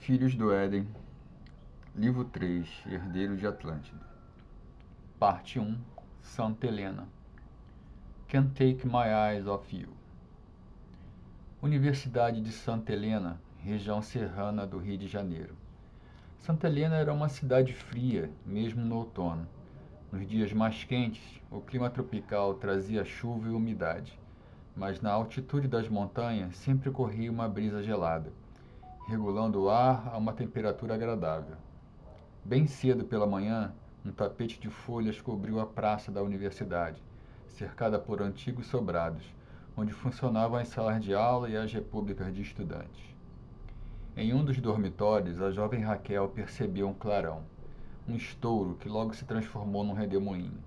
Filhos do Éden, Livro 3, Herdeiro de Atlântida. Parte 1, Santa Helena. Can't Take My Eyes Off You. Universidade de Santa Helena, região serrana do Rio de Janeiro. Santa Helena era uma cidade fria, mesmo no outono. Nos dias mais quentes, o clima tropical trazia chuva e umidade, mas na altitude das montanhas sempre corria uma brisa gelada, regulando o ar a uma temperatura agradável. Bem cedo pela manhã, um tapete de folhas cobriu a praça da universidade, cercada por antigos sobrados, onde funcionavam as salas de aula e as repúblicas de estudantes. Em um dos dormitórios, a jovem Raquel percebeu um clarão, um estouro que logo se transformou num redemoinho.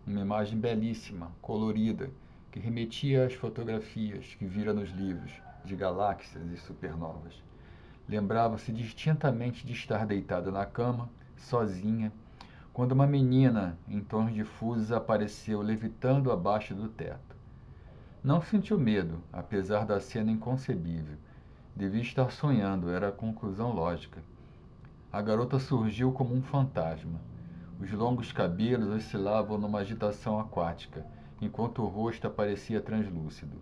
Uma imagem belíssima, colorida, que remetia às fotografias que vira nos livros de galáxias e supernovas. Lembrava-se distintamente de estar deitada na cama, sozinha, quando uma menina, em tons difusos, apareceu levitando abaixo do teto. Não sentiu medo, apesar da cena inconcebível. Devia estar sonhando, era a conclusão lógica. A garota surgiu como um fantasma. Os longos cabelos oscilavam numa agitação aquática, enquanto o rosto aparecia translúcido.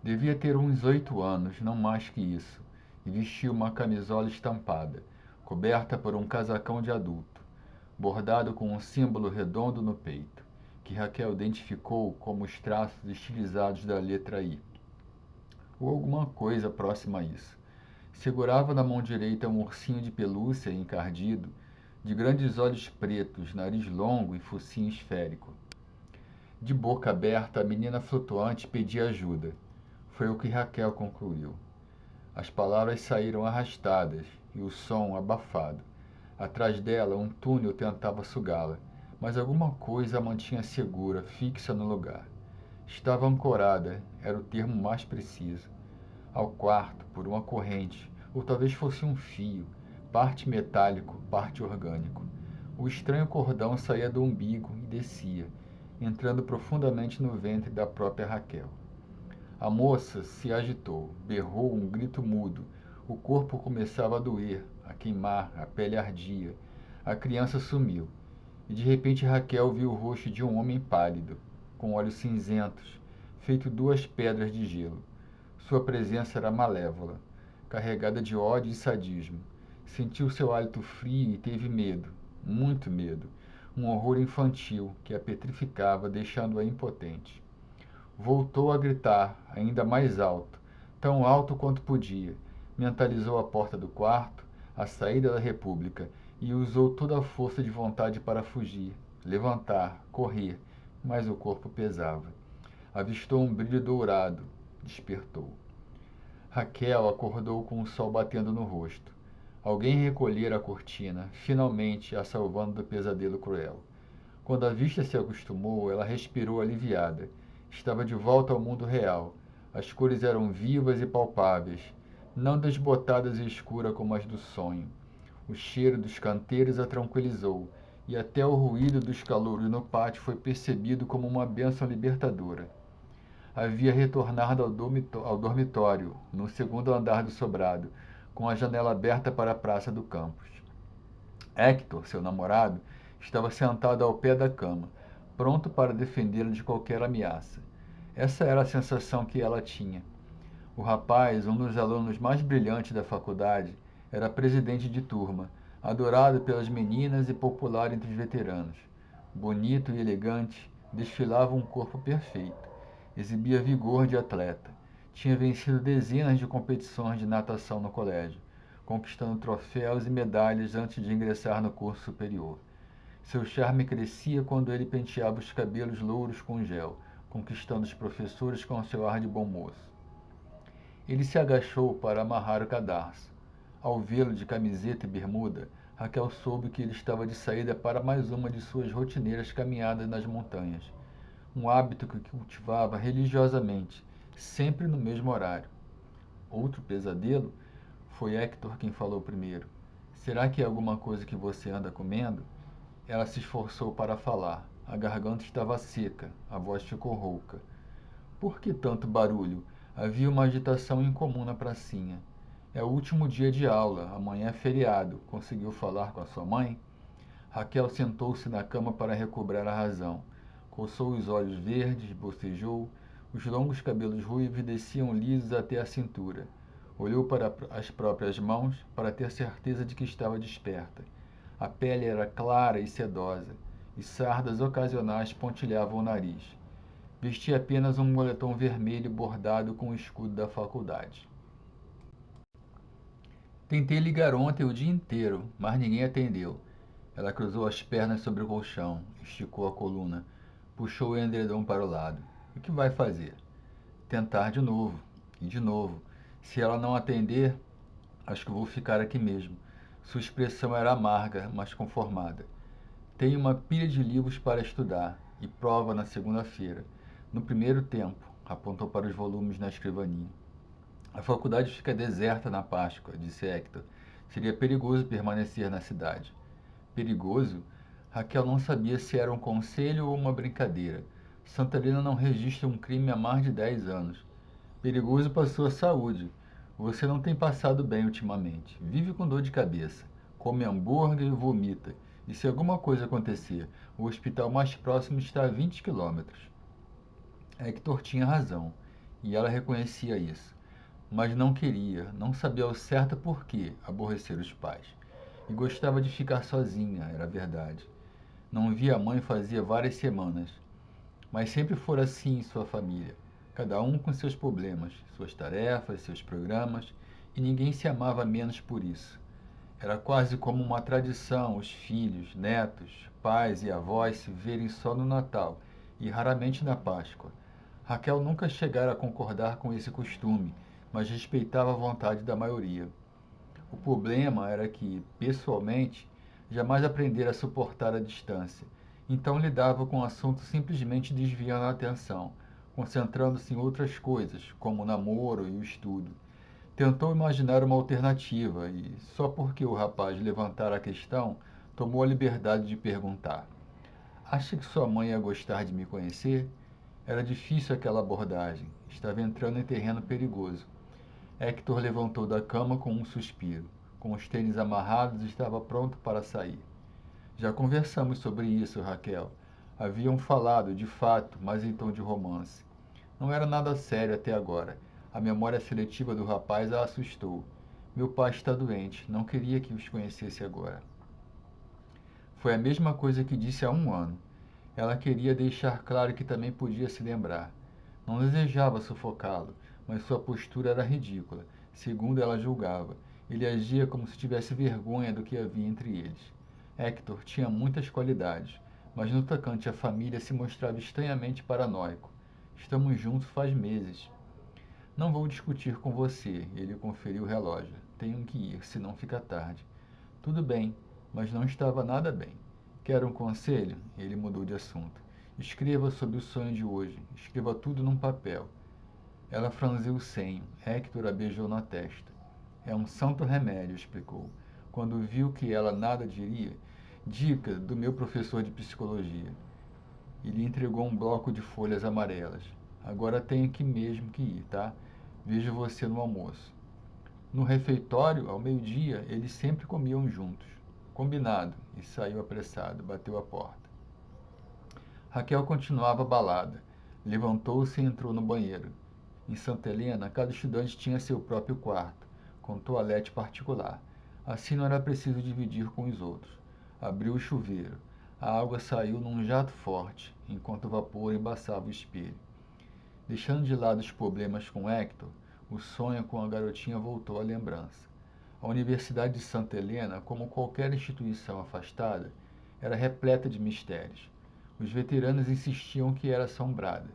Devia ter uns 8 anos, não mais que isso, e vestia uma camisola estampada, coberta por um casacão de adulto, bordado com um símbolo redondo no peito, que Raquel identificou como os traços estilizados da letra I, ou alguma coisa próxima a isso. Segurava na mão direita um ursinho de pelúcia encardido, de grandes olhos pretos, nariz longo e focinho esférico. De boca aberta, a menina flutuante pedia ajuda. Foi o que Raquel concluiu. As palavras saíram arrastadas e o som abafado. Atrás dela, um túnel tentava sugá-la, mas alguma coisa a mantinha segura, fixa no lugar. Estava ancorada, era o termo mais preciso, ao quarto por uma corrente, ou talvez fosse um fio, parte metálico, parte orgânico. O estranho cordão saía do umbigo e descia, entrando profundamente no ventre da própria Raquel. A moça se agitou, berrou um grito mudo. O corpo começava a doer, a queimar, a pele ardia. A criança sumiu. E de repente Raquel viu o rosto de um homem pálido, com olhos cinzentos, feito 2 pedras de gelo. Sua presença era malévola, carregada de ódio e sadismo. Sentiu seu hálito frio e teve medo, muito medo. Um horror infantil que a petrificava, deixando-a impotente. Voltou a gritar, ainda mais alto, tão alto quanto podia. Mentalizou a porta do quarto, a saída da República, e usou toda a força de vontade para fugir, levantar, correr, mas o corpo pesava. Avistou um brilho dourado, despertou. Raquel acordou com o sol batendo no rosto. Alguém recolhera a cortina, finalmente a salvando do pesadelo cruel. Quando a vista se acostumou, ela respirou aliviada. Estava de volta ao mundo real. As cores eram vivas e palpáveis, não desbotadas e escuras como as do sonho. O cheiro dos canteiros a tranquilizou, e até o ruído dos calouros no pátio foi percebido como uma bênção libertadora. Havia retornado ao dormitório, no segundo andar do sobrado, com a janela aberta para a praça do campus. Hector, seu namorado, estava sentado ao pé da cama, pronto para defendê-la de qualquer ameaça. Essa era a sensação que ela tinha. O rapaz, um dos alunos mais brilhantes da faculdade, era presidente de turma, adorado pelas meninas e popular entre os veteranos. Bonito e elegante, desfilava um corpo perfeito. Exibia vigor de atleta. Tinha vencido dezenas de competições de natação no colégio, conquistando troféus e medalhas antes de ingressar no curso superior. Seu charme crescia quando ele penteava os cabelos louros com gel, conquistando os professores com seu ar de bom moço. Ele se agachou para amarrar o cadarço. Ao vê-lo de camiseta e bermuda, Raquel soube que ele estava de saída para mais uma de suas rotineiras caminhadas nas montanhas, um hábito que cultivava religiosamente, sempre no mesmo horário. Outro pesadelo? Foi Hector quem falou primeiro. Será que é alguma coisa que você anda comendo? Ela se esforçou para falar. A garganta estava seca, a voz ficou rouca. Por que tanto barulho? Havia uma agitação incomum na pracinha. É o último dia de aula, amanhã é feriado. Conseguiu falar com a sua mãe? Raquel sentou-se na cama para recobrar a razão. Coçou os olhos verdes, bocejou. Os longos cabelos ruivos desciam lisos até a cintura. Olhou para as próprias mãos para ter certeza de que estava desperta. A pele era clara e sedosa, e sardas ocasionais pontilhavam o nariz. Vestia apenas um moletom vermelho bordado com o escudo da faculdade. Tentei ligar ontem o dia inteiro, mas ninguém atendeu. Ela cruzou as pernas sobre o colchão, esticou a coluna, puxou o edredom para o lado. O que vai fazer? Tentar de novo, e de novo. Se ela não atender, acho que vou ficar aqui mesmo. Sua expressão era amarga, mas conformada. Tenho uma pilha de livros para estudar e prova na segunda-feira. No primeiro tempo, apontou para os volumes na escrivaninha. A faculdade fica deserta na Páscoa, disse Hector. Seria perigoso permanecer na cidade. Perigoso? Raquel não sabia se era um conselho ou uma brincadeira. Santa Helena não registra um crime há mais de 10 anos. Perigoso para sua saúde. Você não tem passado bem ultimamente. Vive com dor de cabeça. Come hambúrguer e vomita. E se alguma coisa acontecer, o hospital mais próximo está a 20 quilômetros. Hector tinha razão. E ela reconhecia isso. Mas não queria, não sabia ao certo por que aborrecer os pais. E gostava de ficar sozinha, era verdade. Não via a mãe fazia várias semanas. Mas sempre fora assim em sua família. Cada um com seus problemas, suas tarefas, seus programas, e ninguém se amava menos por isso. Era quase como uma tradição os filhos, netos, pais e avós se verem só no Natal e raramente na Páscoa. Raquel nunca chegara a concordar com esse costume, mas respeitava a vontade da maioria. O problema era que, pessoalmente, jamais aprendera a suportar a distância. Então lidava com o assunto simplesmente desviando a atenção, concentrando-se em outras coisas, como o namoro e o estudo. Tentou imaginar uma alternativa e, só porque o rapaz levantara a questão, tomou a liberdade de perguntar: Acha que sua mãe ia gostar de me conhecer? Era difícil aquela abordagem. Estava entrando em terreno perigoso. Hector levantou da cama com um suspiro. Com os tênis amarrados, estava pronto para sair. Já conversamos sobre isso, Raquel. Haviam falado, de fato, mas em tom de romance. Não era nada sério até agora. A memória seletiva do rapaz a assustou. Meu pai está doente. Não queria que os conhecesse agora. Foi a mesma coisa que disse há um ano. Ela queria deixar claro que também podia se lembrar. Não desejava sufocá-lo, mas sua postura era ridícula, segundo ela julgava. Ele agia como se tivesse vergonha do que havia entre eles. Hector tinha muitas qualidades, mas no tocante à família se mostrava estranhamente paranoico. Estamos juntos faz meses. Não vou discutir com você, ele conferiu o relógio. Tenho que ir, senão fica tarde. Tudo bem, mas não estava nada bem. Quer um conselho? Ele mudou de assunto. Escreva sobre o sonho de hoje. Escreva tudo num papel. Ela franziu o senho. Hector a beijou na testa. É um santo remédio, explicou. Quando viu que ela nada diria, dica do meu professor de psicologia. E lhe entregou um bloco de folhas amarelas. Agora tenho que mesmo que ir, tá? Vejo você no almoço. No refeitório, ao meio-dia, eles sempre comiam juntos. Combinado, e saiu apressado, bateu a porta. Raquel continuava abalada. Levantou-se e entrou no banheiro. Em Santa Helena, cada estudante tinha seu próprio quarto, com toalete particular. Assim não era preciso dividir com os outros. Abriu o chuveiro. A água saiu num jato forte, enquanto o vapor embaçava o espelho. Deixando de lado os problemas com Hector, o sonho com a garotinha voltou à lembrança. A Universidade de Santa Helena, como qualquer instituição afastada, era repleta de mistérios. Os veteranos insistiam que era assombrada.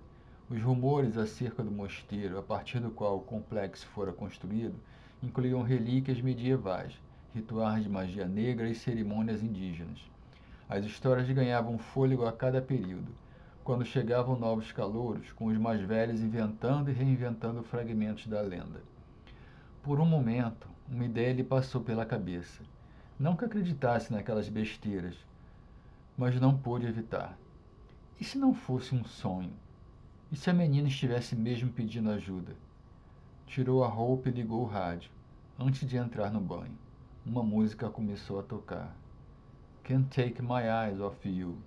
Os rumores acerca do mosteiro, a partir do qual o complexo fora construído, incluíam relíquias medievais, rituais de magia negra e cerimônias indígenas. As histórias ganhavam fôlego a cada período, quando chegavam novos calouros, com os mais velhos inventando e reinventando fragmentos da lenda. Por um momento, uma ideia lhe passou pela cabeça. Não que acreditasse naquelas besteiras, mas não pôde evitar. E se não fosse um sonho? E se a menina estivesse mesmo pedindo ajuda? Tirou a roupa e ligou o rádio. Antes de entrar no banho, uma música começou a tocar. Can't Take My Eyes Off You,